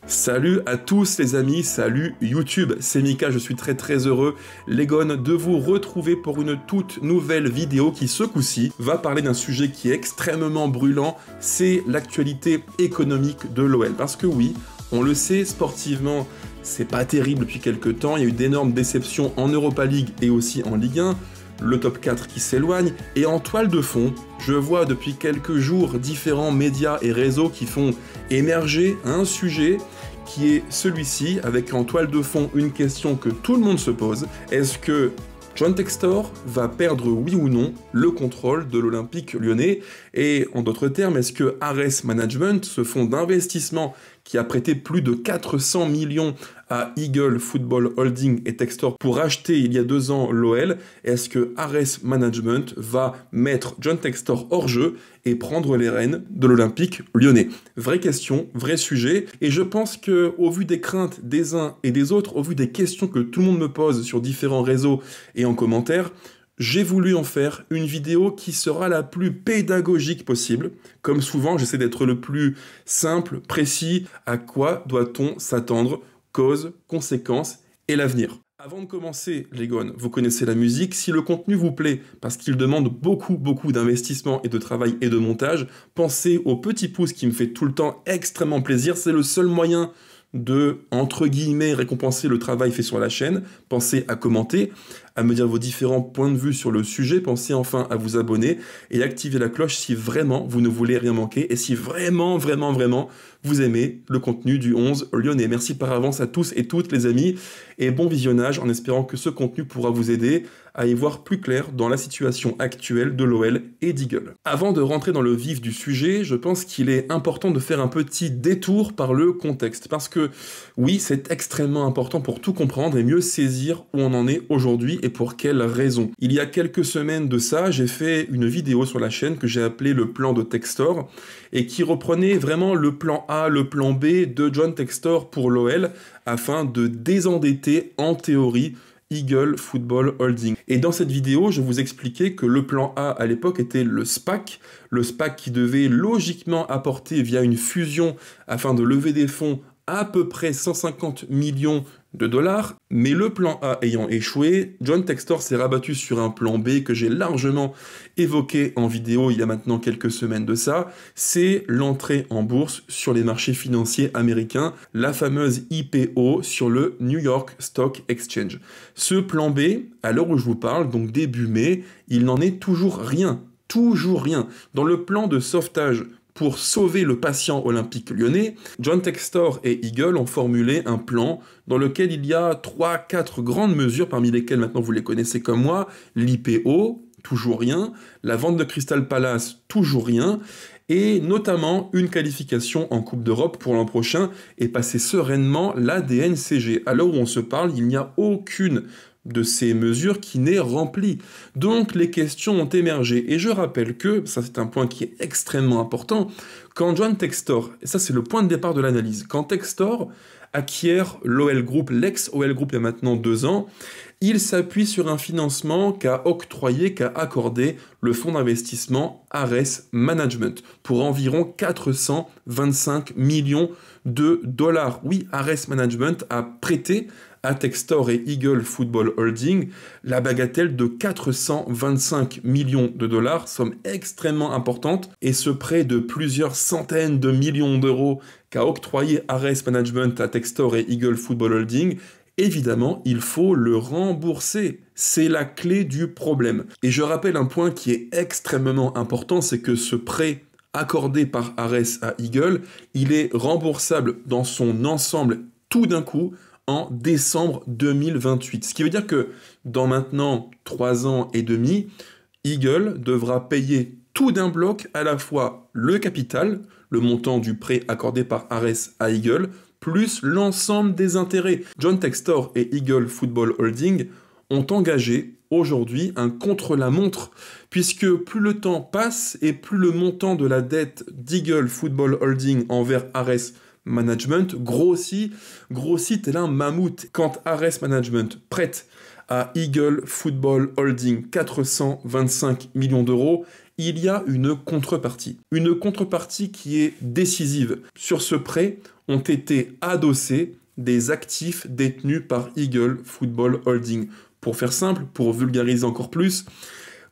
Salut à tous les amis, salut YouTube, c'est Mika, je suis très heureux, les gones, de vous retrouver pour une toute nouvelle vidéo qui, ce coup-ci, va parler d'un sujet qui est extrêmement brûlant, c'est l'actualité économique de l'OL. Parce que oui, on le sait, sportivement, c'est pas terrible depuis quelques temps, il y a eu d'énormes déceptions en Europa League et aussi en Ligue 1, le top 4 qui s'éloigne, et en toile de fond, je vois depuis quelques jours différents médias et réseaux qui font émerger un sujet qui est celui-ci, avec en toile de fond une question que tout le monde se pose. Est-ce que John Textor va perdre, oui ou non, le contrôle de l'Olympique lyonnais? Et en d'autres termes, est-ce que Ares Management, ce fonds d'investissement qui a prêté plus de 400 millions à Eagle Football Holding et Textor pour acheter il y a 2 ans l'OL, est-ce que Ares Management va mettre John Textor hors jeu et prendre les rênes de l'Olympique lyonnais? Vraie question, vrai sujet, et je pense que au vu des craintes des uns et des autres, au vu des questions que tout le monde me pose sur différents réseaux et en commentaire, j'ai voulu en faire une vidéo qui sera la plus pédagogique possible. Comme souvent, j'essaie d'être le plus simple, précis. À quoi doit-on s'attendre? Cause, conséquences et l'avenir. Avant de commencer, les gones, vous connaissez la musique. Si le contenu vous plaît, parce qu'il demande beaucoup d'investissement et de travail et de montage, pensez au petit pouce qui me fait tout le temps extrêmement plaisir. C'est le seul moyen de, entre guillemets, récompenser le travail fait sur la chaîne. Pensez à commenter, à me dire vos différents points de vue sur le sujet. Pensez enfin à vous abonner et activer la cloche si vraiment vous ne voulez rien manquer et si vraiment vous aimez le contenu du 11 lyonnais. Merci par avance à tous et toutes les amis et bon visionnage en espérant que ce contenu pourra vous aider à y voir plus clair dans la situation actuelle de l'OL et d'Eagle. Avant de rentrer dans le vif du sujet, je pense qu'il est important de faire un petit détour par le contexte parce que oui, c'est extrêmement important pour tout comprendre et mieux saisir où on en est aujourd'hui et pour quelles raisons. Il y a quelques semaines de ça, j'ai fait une vidéo sur la chaîne que j'ai appelée le plan de Textor et qui reprenait vraiment le plan A, le plan B de John Textor pour l'OL afin de désendetter en théorie Eagle Football Holding. Et dans cette vidéo, je vous expliquais que le plan A à l'époque était le SPAC qui devait logiquement apporter via une fusion afin de lever des fonds à peu près 150 millions de dollars, mais le plan A ayant échoué, John Textor s'est rabattu sur un plan B que j'ai largement évoqué en vidéo il y a maintenant quelques semaines de ça, c'est l'entrée en bourse sur les marchés financiers américains, la fameuse IPO sur le New York Stock Exchange. Ce plan B, à l'heure où je vous parle, donc début mai, il n'en est toujours rien. Dans le plan de sauvetage pour sauver le patient olympique lyonnais, John Textor et Eagle ont formulé un plan dans lequel il y a 3-4 grandes mesures, parmi lesquelles maintenant vous les connaissez comme moi, l'IPO, toujours rien, la vente de Crystal Palace, toujours rien, et notamment une qualification en Coupe d'Europe pour l'an prochain et passer sereinement la DNCG. À l'heure où on se parle, il n'y a aucune de ces mesures qui n'est remplie. Donc les questions ont émergé. Et je rappelle que, ça c'est un point qui est extrêmement important, quand John Textor, et ça c'est le point de départ de l'analyse, quand Textor acquiert l'OL Group, l'ex-OL Group il y a maintenant 2 ans, il s'appuie sur un financement qu'a accordé le fonds d'investissement Ares Management pour environ 425 millions de dollars. Oui, Ares Management a prêté à Textor et Eagle Football Holding la bagatelle de 425 millions de dollars, somme extrêmement importante, et ce prêt de plusieurs centaines de millions d'euros qu'a octroyé Ares Management à Textor et Eagle Football Holding, évidemment, il faut le rembourser. C'est la clé du problème. Et je rappelle un point qui est extrêmement important, c'est que ce prêt accordé par Ares à Eagle, il est remboursable dans son ensemble tout d'un coup en décembre 2028. Ce qui veut dire que dans maintenant 3 ans et demi, Eagle devra payer tout d'un bloc à la fois le capital, le montant du prêt accordé par Ares à Eagle, plus l'ensemble des intérêts. John Textor et Eagle Football Holding ont engagé aujourd'hui un contre-la-montre, puisque plus le temps passe et plus le montant de la dette d'Eagle Football Holding envers Ares Management grossit tel un mammouth. Quand Ares Management prête à Eagle Football Holding 425 millions d'euros, il y a une contrepartie. Une contrepartie qui est décisive. Sur ce prêt, ont été adossés des actifs détenus par Eagle Football Holding. Pour faire simple, pour vulgariser encore plus,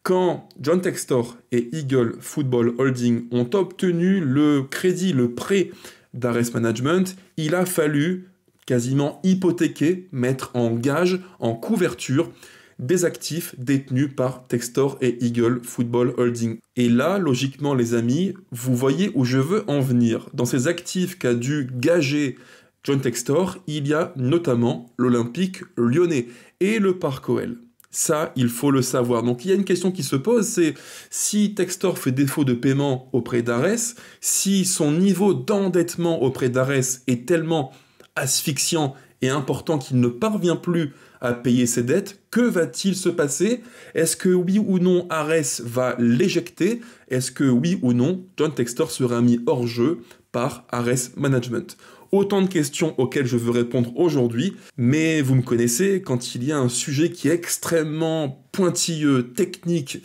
quand John Textor et Eagle Football Holding ont obtenu le crédit, le prêt d'Ares Management, il a fallu quasiment hypothéquer, mettre en gage, en couverture, des actifs détenus par Textor et Eagle Football Holding. Et là, logiquement, les amis, vous voyez où je veux en venir. Dans ces actifs qu'a dû gager John Textor, il y a notamment l'Olympique Lyonnais et le Parc OL. Ça, il faut le savoir. Donc il y a une question qui se pose, c'est si Textor fait défaut de paiement auprès d'Ares, si son niveau d'endettement auprès d'Ares est tellement asphyxiant et important qu'il ne parvient plus à payer ses dettes, que va-t-il se passer? Est-ce que oui ou non Ares va l'éjecter? Est-ce que oui ou non John Textor sera mis hors jeu par Ares Management? Autant de questions auxquelles je veux répondre aujourd'hui, mais vous me connaissez, quand il y a un sujet qui est extrêmement pointilleux, technique,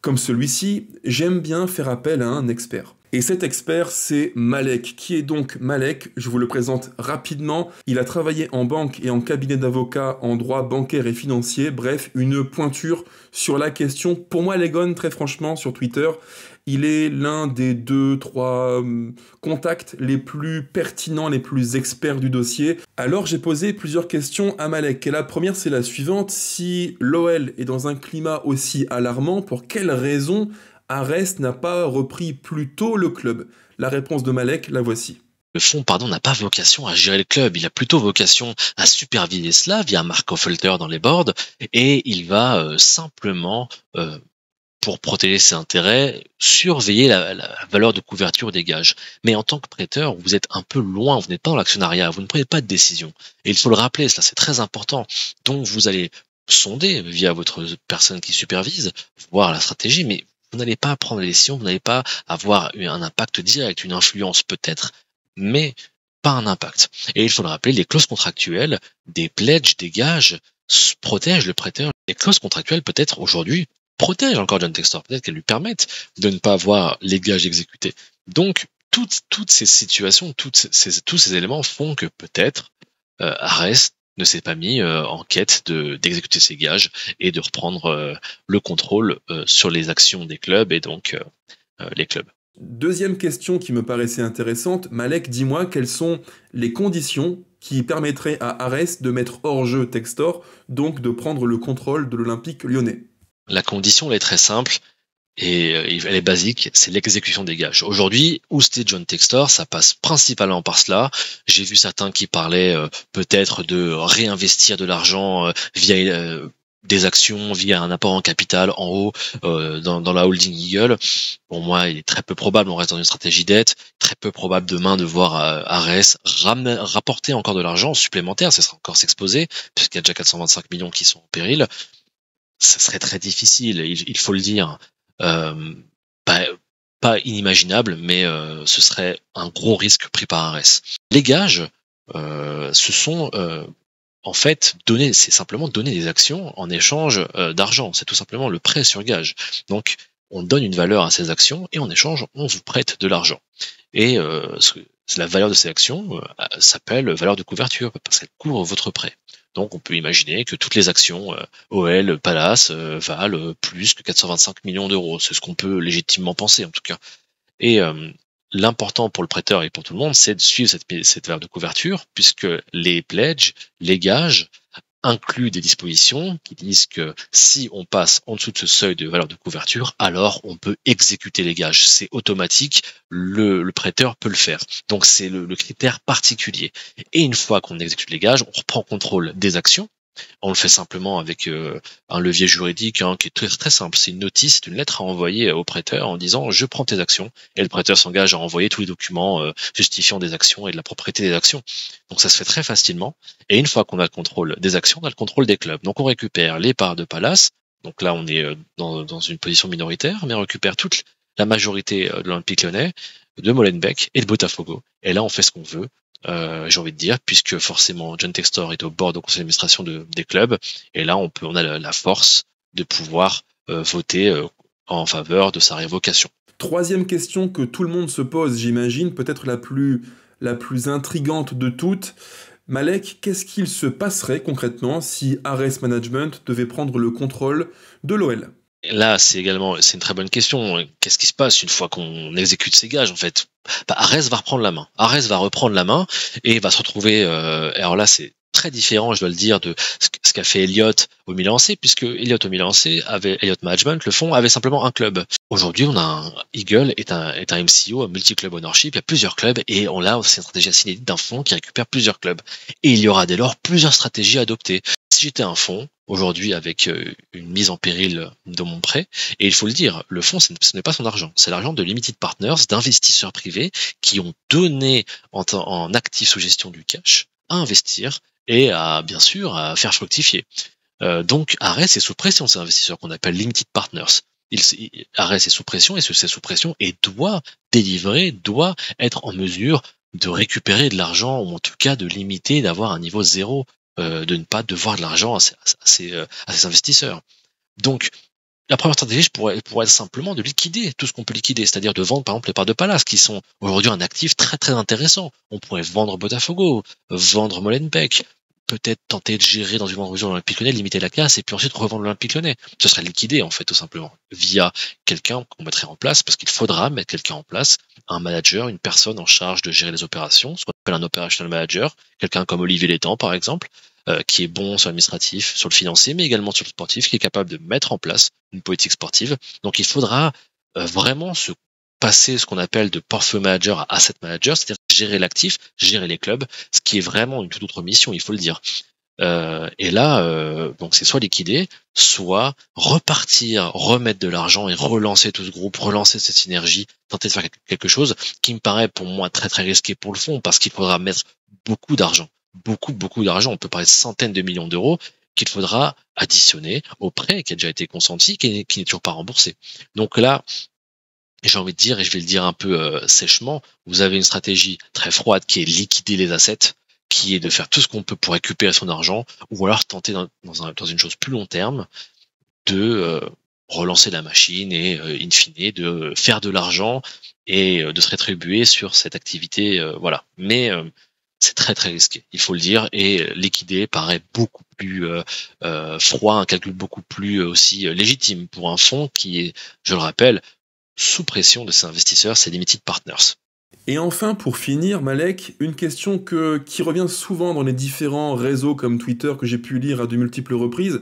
comme celui-ci, j'aime bien faire appel à un expert. Et cet expert, c'est Malek. Qui est donc Malek? Je vous le présente rapidement. Il a travaillé en banque et en cabinet d'avocat en droit bancaire et financier. Bref, une pointure sur la question. Pour moi, Legon, très franchement, sur Twitter, il est l'un des 2-3 contacts les plus pertinents, les plus experts du dossier. Alors j'ai posé plusieurs questions à Malek. Et la première, c'est la suivante. Si l'OL est dans un climat aussi alarmant, pour quelles raisons Ares n'a pas repris plus tôt le club? La réponse de Malek, la voici. Le fonds, n'a pas vocation à gérer le club. Il a plutôt vocation à superviser cela via Mark Hoffelter dans les boards, et il va simplement, pour protéger ses intérêts, surveiller la valeur de couverture des gages. Mais en tant que prêteur, vous êtes un peu loin, vous n'êtes pas dans l'actionnariat, vous ne prenez pas de décision. Et il faut le rappeler, cela c'est très important. Donc vous allez sonder via votre personne qui supervise, voir la stratégie, mais vous n'allez pas prendre les décisions, vous n'allez pas avoir un impact direct, une influence peut-être, mais pas un impact. Et il faut le rappeler, les clauses contractuelles, des pledges, des gages, protègent le prêteur. Les clauses contractuelles, peut-être aujourd'hui, protègent encore John Textor, peut-être qu'elles lui permettent de ne pas avoir les gages exécutés. Donc, toutes ces situations, tous ces éléments font que peut-être Ares ne s'est pas mis en quête d'exécuter ses gages et de reprendre le contrôle sur les actions des clubs et donc les clubs. Deuxième question qui me paraissait intéressante, Malek, dis-moi quelles sont les conditions qui permettraient à Ares de mettre hors jeu Textor, donc de prendre le contrôle de l'Olympique Lyonnais. La condition, elle est très simple et elle est basique, c'est l'exécution des gages. Aujourd'hui, ousté John Textor, ça passe principalement par cela. J'ai vu certains qui parlaient peut-être de réinvestir de l'argent via des actions, via un apport en capital en haut dans la holding Eagle. Pour moi, il est très peu probable, on reste dans une stratégie dette, très peu probable demain de voir Ares rapporter encore de l'argent supplémentaire, ça sera encore s'exposer, puisqu'il y a déjà 425 millions qui sont en péril. Ça serait très difficile, il faut le dire. Pas inimaginable, mais ce serait un gros risque pris par Ares. Les gages, ce sont en fait c'est simplement donner des actions en échange d'argent. C'est tout simplement le prêt sur gage. Donc on donne une valeur à ces actions et en échange on vous prête de l'argent. Et la valeur de ces actions s'appelle valeur de couverture parce qu'elle couvre votre prêt. Donc on peut imaginer que toutes les actions OL, Palace valent plus que 425 millions d'euros. C'est ce qu'on peut légitimement penser en tout cas. Et l'important pour le prêteur et pour tout le monde, c'est de suivre cette valeur de couverture, puisque les pledges, les gages, incluent des dispositions qui disent que si on passe en dessous de ce seuil de valeur de couverture, alors on peut exécuter les gages. C'est automatique, le prêteur peut le faire. Donc c'est le critère particulier. Et une fois qu'on exécute les gages, on reprend contrôle des actions. On le fait simplement avec un levier juridique qui est très, très simple. C'est une notice, c'est une lettre à envoyer au prêteur en disant « je prends tes actions » et le prêteur s'engage à envoyer tous les documents justifiant des actions et de la propriété des actions. Donc ça se fait très facilement. Et une fois qu'on a le contrôle des actions, on a le contrôle des clubs. Donc on récupère les parts de Palace. Donc là, on est dans une position minoritaire, mais on récupère toute la majorité de l'Olympique Lyonnais, de Molenbeek et de Botafogo. Et là, on fait ce qu'on veut. J'ai envie de dire, puisque forcément John Textor est au board au conseil d'administration des clubs, et là on a la force de pouvoir voter en faveur de sa révocation. Troisième question que tout le monde se pose, j'imagine, peut-être la plus la plus intrigante de toutes. Malek, qu'est-ce qu'il se passerait concrètement si Ares Management devait prendre le contrôle de l'OL? Là, c'est une très bonne question. Qu'est-ce qui se passe une fois qu'on exécute ces gages, en fait? Ares va reprendre la main. Ares va reprendre la main et va se retrouver, alors là, c'est très différent, je dois le dire, de ce qu'a fait Elliott au Milan AC, puisque Elliott au Milan AC Elliott Management, le fonds, avait simplement un club. Aujourd'hui, Eagle est un MCO, un multi-club ownership, il y a plusieurs clubs et c'est une stratégie assez inédite d'un fonds qui récupère plusieurs clubs. Et il y aura dès lors plusieurs stratégies à adopter. Si j'étais un fonds, aujourd'hui, avec une mise en péril de mon prêt, et il faut le dire, le fonds, ce n'est pas son argent, c'est l'argent de limited partners, d'investisseurs privés qui ont donné en actifs sous gestion du cash à investir et bien sûr, à faire fructifier. Donc, Ares est sous pression, ces investisseurs qu'on appelle limited partners. Ares est sous pression et c'est sous pression et doit être en mesure de récupérer de l'argent ou en tout cas de limiter, d'avoir un niveau zéro, de ne pas devoir de l'argent à ces investisseurs. Donc, la première stratégie pourrait être simplement de liquider tout ce qu'on peut liquider, c'est-à-dire de vendre par exemple les parts de Palace qui sont aujourd'hui un actif très très intéressant. On pourrait vendre Botafogo, vendre Molenbeek, peut-être tenter de gérer dans une vente dans l'Olympique Lyonnais, limiter la casse et puis ensuite revendre l'Olympique Lyonnais. Ce serait liquidé en fait tout simplement via quelqu'un qu'on mettrait en place parce qu'il faudra mettre quelqu'un en place, un manager, une personne en charge de gérer les opérations, ce qu'on appelle un operational manager, quelqu'un comme Olivier Létang par exemple, qui est bon sur l'administratif, sur le financier, mais également sur le sportif, qui est capable de mettre en place une politique sportive. Donc il faudra vraiment se passer ce qu'on appelle de portfolio manager à asset manager, c'est-à-dire gérer l'actif, gérer les clubs, ce qui est vraiment une toute autre mission, il faut le dire. Et là, donc c'est soit liquider, soit repartir, remettre de l'argent et relancer tout ce groupe, relancer cette synergie, tenter de faire quelque chose qui me paraît pour moi très très risqué pour le fond, parce qu'il faudra mettre beaucoup d'argent. Beaucoup d'argent, on peut parler de centaines de millions d'euros qu'il faudra additionner au prêt qui a déjà été consenti, qui n'est toujours pas remboursé. Donc là, j'ai envie de dire, et je vais le dire un peu sèchement, vous avez une stratégie très froide qui est liquider les assets, qui est de faire tout ce qu'on peut pour récupérer son argent, ou alors tenter dans une chose plus long terme de relancer la machine et in fine de faire de l'argent et de se rétribuer sur cette activité, voilà. Mais c'est très très risqué, il faut le dire, et liquider paraît beaucoup plus froid, un calcul beaucoup plus aussi légitime pour un fonds qui est, je le rappelle, sous pression de ses investisseurs, ses limited partners. Et enfin, pour finir, Malek, une question qui revient souvent dans les différents réseaux comme Twitter que j'ai pu lire à de multiples reprises.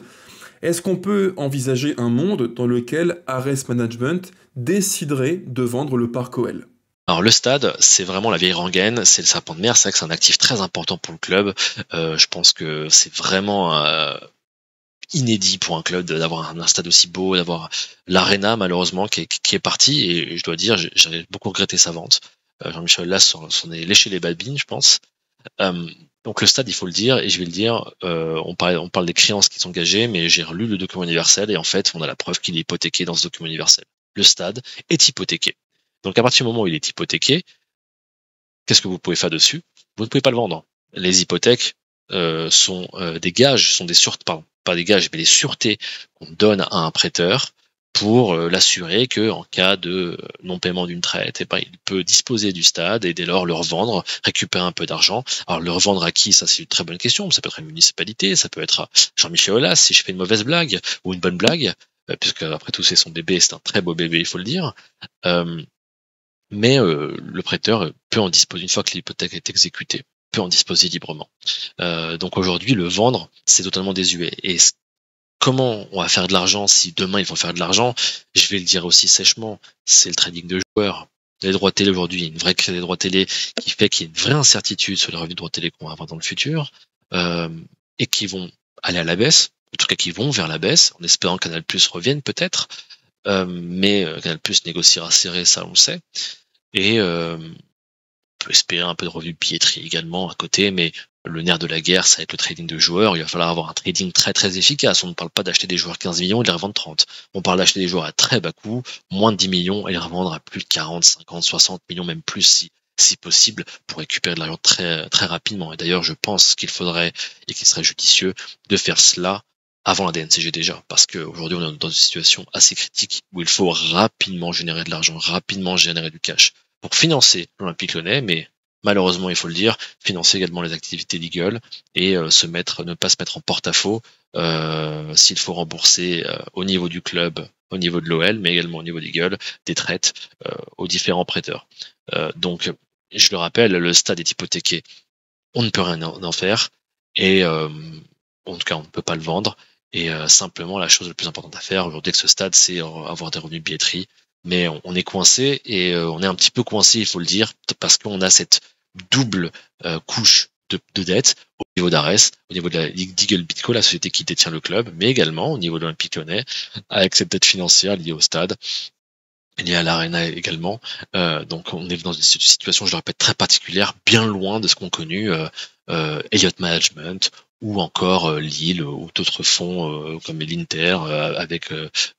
Est-ce qu'on peut envisager un monde dans lequel Ares Management déciderait de vendre le parc OL? Alors le stade, c'est vraiment la vieille rengaine, c'est le serpent de mer, c'est vrai que c'est un actif très important pour le club. Je pense que c'est vraiment inédit pour un club d'avoir un stade aussi beau, d'avoir l'Arena malheureusement qui est parti, et je dois dire j'avais beaucoup regretté sa vente. Jean-Michel Aulas s'en est léché les babines, je pense. Donc le stade, il faut le dire, et je vais le dire, on parle des créances qui sont engagées, mais j'ai relu le document universel et en fait on a la preuve qu'il est hypothéqué dans ce document universel. Le stade est hypothéqué. Donc à partir du moment où il est hypothéqué, qu'est-ce que vous pouvez faire dessus? Vous ne pouvez pas le vendre. Les hypothèques sont des gages, sont des sûretés, pardon, pas des gages, mais des sûretés qu'on donne à un prêteur pour l'assurer que en cas de non-paiement d'une traite, il peut disposer du stade et dès lors le revendre, récupérer un peu d'argent. Alors le revendre à qui? Ça c'est une très bonne question. Ça peut être à une municipalité, ça peut être à Jean-Michel Aulas si je fais une mauvaise blague ou une bonne blague, puisque après tout c'est son bébé, c'est un très beau bébé, il faut le dire. Mais le prêteur peut en disposer une fois que l'hypothèque est exécutée, peut en disposer librement. Donc aujourd'hui, le vendre, c'est totalement désuet. Et comment on va faire de l'argent si demain ils vont faire de l'argent? Je vais le dire aussi sèchement, c'est le trading de joueurs. Les droits télé aujourd'hui, il y a une vraie crise des droits télé qui fait qu'il y a une vraie incertitude sur les revenus de droits télé qu'on va avoir dans le futur, et qui vont aller à la baisse, en tout cas qui vont vers la baisse, en espérant que Canal+ revienne peut-être. Mais Canal+ négociera serré, ça on le sait, et on peut espérer un peu de revenus de billetterie également à côté, mais le nerf de la guerre, ça va être le trading de joueurs. Il va falloir avoir un trading très très efficace. On ne parle pas d'acheter des joueurs 15 millions et de les revendre 30. On parle d'acheter des joueurs à très bas coût, moins de 10 millions, et les revendre à plus de 40, 50, 60 millions, même plus si possible, pour récupérer de l'argent très très rapidement. Et d'ailleurs, je pense qu'il faudrait et qu'il serait judicieux de faire cela avant la DNCG déjà, parce qu'aujourd'hui on est dans une situation assez critique où il faut rapidement générer de l'argent, rapidement générer du cash pour financer l'Olympique Lyonnais, mais malheureusement il faut le dire, financer également les activités d'Eagle et ne pas se mettre en porte-à-faux s'il faut rembourser au niveau du club, au niveau de l'OL, mais également au niveau d'Eagle, des traites aux différents prêteurs. Donc, je le rappelle, le stade est hypothéqué, on ne peut rien en faire, et en tout cas on ne peut pas le vendre, et simplement la chose la plus importante à faire aujourd'hui avec ce stade, c'est avoir des revenus de billetterie. Mais on est coincé, et on est un petit peu coincé, il faut le dire, parce qu'on a cette double couche de dette au niveau d'Ares, au niveau de la Ligue d'Eagle Bitco, la société qui détient le club, mais également au niveau de l'Olympique Lyonnais, avec cette dette financière liée au stade, liée à l'Arena également. Donc on est dans une situation, je le répète, très particulière, bien loin de ce qu'ont connu Elliott Management, ou encore Lille, ou d'autres fonds comme l'Inter avec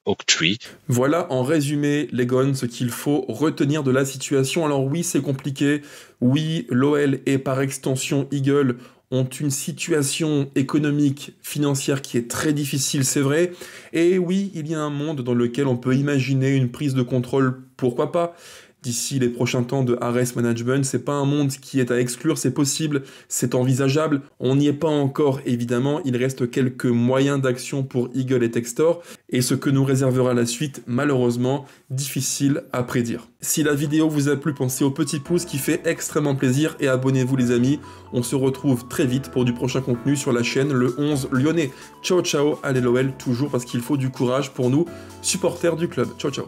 Oaktree. Voilà en résumé, les Gones, ce qu'il faut retenir de la situation. Alors oui, c'est compliqué. Oui, l'OL et par extension Eagle ont une situation économique, financière qui est très difficile, c'est vrai. Et oui, il y a un monde dans lequel on peut imaginer une prise de contrôle, pourquoi pas. D'ici les prochains temps de Ares Management, c'est pas un monde qui est à exclure, c'est possible, c'est envisageable. On n'y est pas encore, évidemment, il reste quelques moyens d'action pour Eagle et Textor, et ce que nous réservera la suite, malheureusement, difficile à prédire. Si la vidéo vous a plu, pensez au petit pouce qui fait extrêmement plaisir, et abonnez-vous les amis. On se retrouve très vite pour du prochain contenu sur la chaîne, le 11 lyonnais. Ciao ciao, allez l'OL, toujours parce qu'il faut du courage pour nous, supporters du club. Ciao ciao.